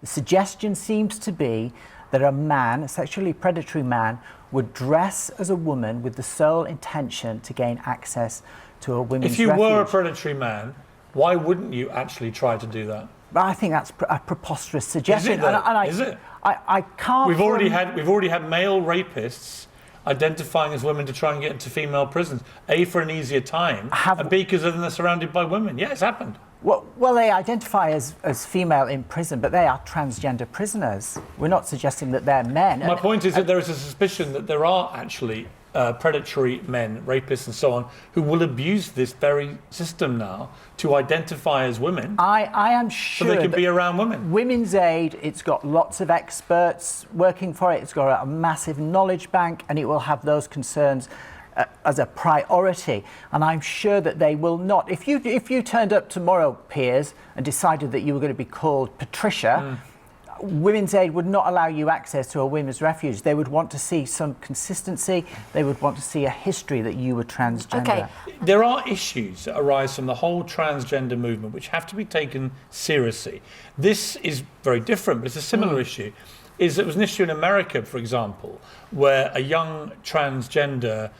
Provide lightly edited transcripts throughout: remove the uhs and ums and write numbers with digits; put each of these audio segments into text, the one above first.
The suggestion seems to be that a sexually predatory man, would dress as a woman with the sole intention to gain access to a women's refuge. If you were a predatory man, why wouldn't you actually try to do that? But I think that's a preposterous suggestion. Is it? I can't. We've already had male rapists identifying as women to try and get into female prisons. A, for an easier time, and B, because they're surrounded by women. Yeah, it's happened. Well, they identify as female in prison, but they are transgender prisoners. We're not suggesting that they're men. My point is that there is a suspicion that there are actually predatory men, rapists and so on, who will abuse this very system now to identify as women. I am sure so they can be around women. Women's Aid, it's got lots of experts working for it. It's got a massive knowledge bank, and it will have those concerns as a priority, and I'm sure that they will not. If you turned up tomorrow, Piers, and decided that you were going to be called Patricia, Women's Aid would not allow you access to a women's refuge. They would want to see some consistency. They would want to see a history that you were transgender. Okay. There are issues that arise from the whole transgender movement which have to be taken seriously. This is very different, but it's a similar issue. It was an issue in America, for example, where a young transgender,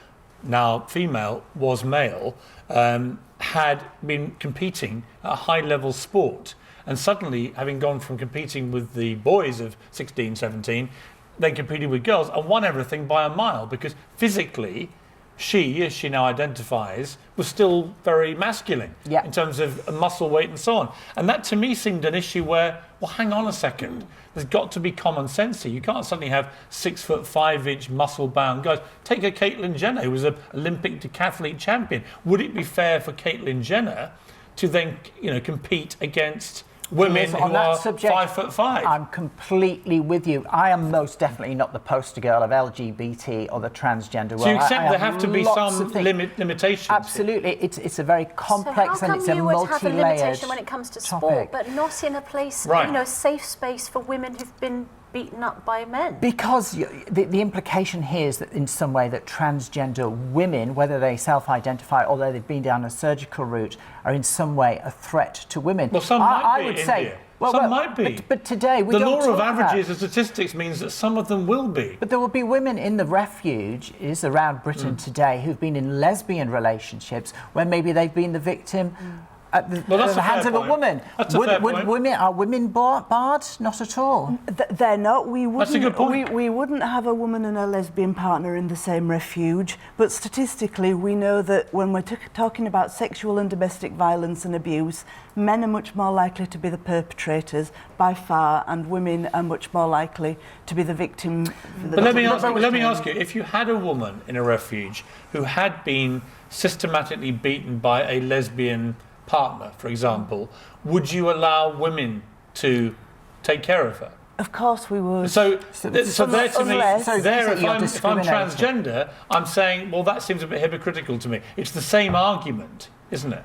now female, was male, had been competing at a high-level sport. And suddenly, having gone from competing with the boys of 16, 17, they competed with girls and won everything by a mile, because physically, she, as she now identifies, was still very masculine in terms of muscle weight and so on. And that, to me, seemed an issue where, well, hang on a second. There's got to be common sense here. You can't suddenly have 6'5" muscle-bound guys. Take a Caitlyn Jenner, who was an Olympic decathlete champion. Would it be fair for Caitlyn Jenner to then, compete against women who are 5'5"? I'm completely with you. I am most definitely not the poster girl of LGBT or the transgender world. So you accept there have to be some limitations? Absolutely. It's a very complex and it's a multi-layered So how come you would have a limitation when it comes to sport, but not in a place, safe space for women who've been beaten up by men? Because the implication here is that in some way that transgender women, whether they self-identify or whether they've been down a surgical route, are in some way a threat to women. Well, some might be, India. Some might be. But today we don't The law of averages and statistics means that some of them will be. But there will be women in the refuges around Britain today who've been in lesbian relationships where maybe they've been the victim at the hands of a woman. Are women barred? Not at all. They're not. That's a good point. We wouldn't have a woman and a lesbian partner in the same refuge, but statistically we know that when we're talking about sexual and domestic violence and abuse, men are much more likely to be the perpetrators by far, and women are much more likely to be the victim. But let me ask you, if you had a woman in a refuge who had been systematically beaten by a lesbian partner, for example, would you allow women to take care of her? Of course we would. So there to me, if I'm transgender, I'm saying, well, that seems a bit hypocritical to me. It's the same argument, isn't it?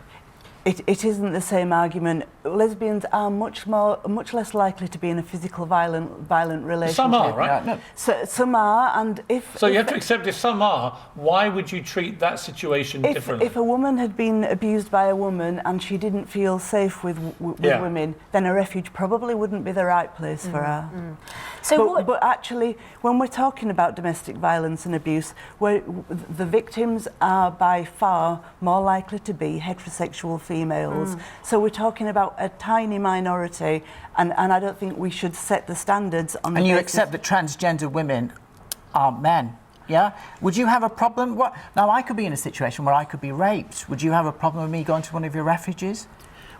It isn't the same argument. Lesbians are much less likely to be in a physical violent relationship. Some are, right? No. So, some are, and So you have to accept if some are, why would you treat that situation differently? If a woman had been abused by a woman and she didn't feel safe with women, then a refuge probably wouldn't be the right place for her. But actually, when we're talking about domestic violence and abuse, the victims are by far more likely to be heterosexual females. So we're talking about a tiny minority, and I don't think we should set the standards on the basis. And you basis accept that transgender women are men? Yeah? Would you have a problem? Now, I could be in a situation where I could be raped. Would you have a problem with me going to one of your refuges?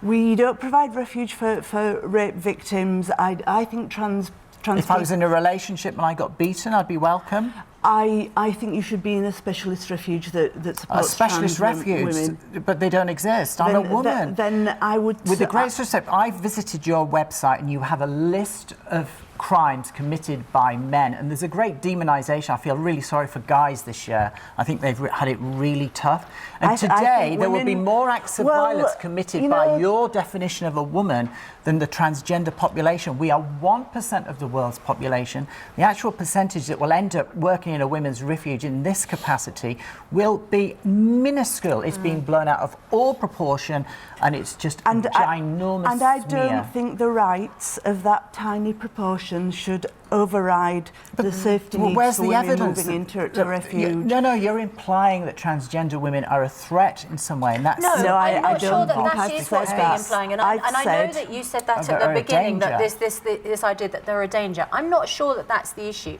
We don't provide refuge for rape victims. I think trans If I was in a relationship and I got beaten, I'd be welcome. I think you should be in a specialist refuge that supports a specialist refuge, women. But they don't exist. I'm a woman. Then I would. With the greatest respect, I visited your website and you have a list of crimes committed by men, and there's a great demonisation. I feel really sorry for guys this year. I think they've had it really tough. And today there will be more acts of violence committed by your definition of a woman than the transgender population. We are 1% of the world's population. The actual percentage that will end up working in a women's refuge in this capacity will be minuscule. It's being blown out of all proportion, and it's just a ginormous And I smear. don't think the rights of that tiny proportion should override the safety needs for women moving into a refuge. No, you're implying that transgender women are a threat in some way, and that's... No, I'm not don't sure that think that I've is what's said being that. implying, and I know that you said that at the beginning, that this idea that they're a danger. I'm not sure that that's the issue.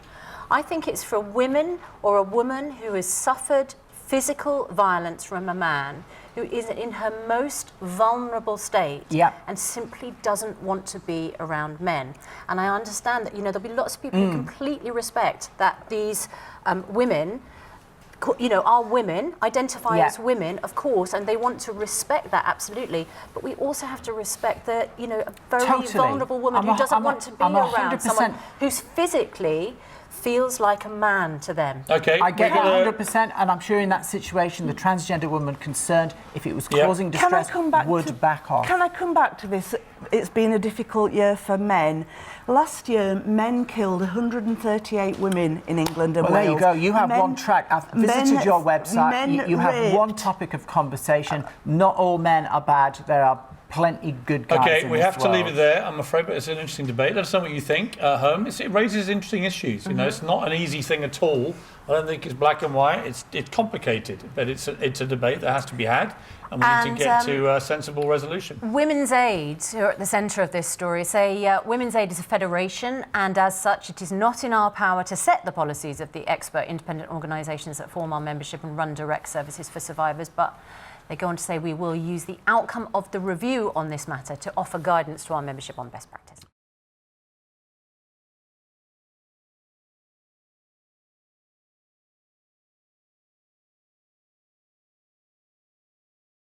I think it's for women or a woman who has suffered physical violence from a man who is in her most vulnerable state and simply doesn't want to be around men. And I understand that, there'll be lots of people who completely respect that these women, are women, identify as women, of course, and they want to respect that, absolutely. But we also have to respect that, a very vulnerable woman who doesn't want to be around someone who's physically feels like a man to them. Okay, I get it 100%, and I'm sure in that situation the transgender woman concerned, if it was causing distress, would back off. Can I come back to this? It's been a difficult year for men. Last year, men killed 138 women in England and Wales. There you go. You have one track. I've visited your website. You have one topic of conversation. Not all men are bad. There are plenty good guys Okay, in we this have to world. leave it there, I'm afraid, but it's an interesting debate. Let us know what you think at home. It raises interesting issues. It's not an easy thing at all. I don't think it's black and white. It's complicated, but it's a debate that has to be had, and we need to get to a sensible resolution. Women's Aid, who are at the centre of this story, say Women's Aid is a federation, and as such it is not in our power to set the policies of the expert independent organisations that form our membership and run direct services for survivors, but they go on to say we will use the outcome of the review on this matter to offer guidance to our membership on best practice.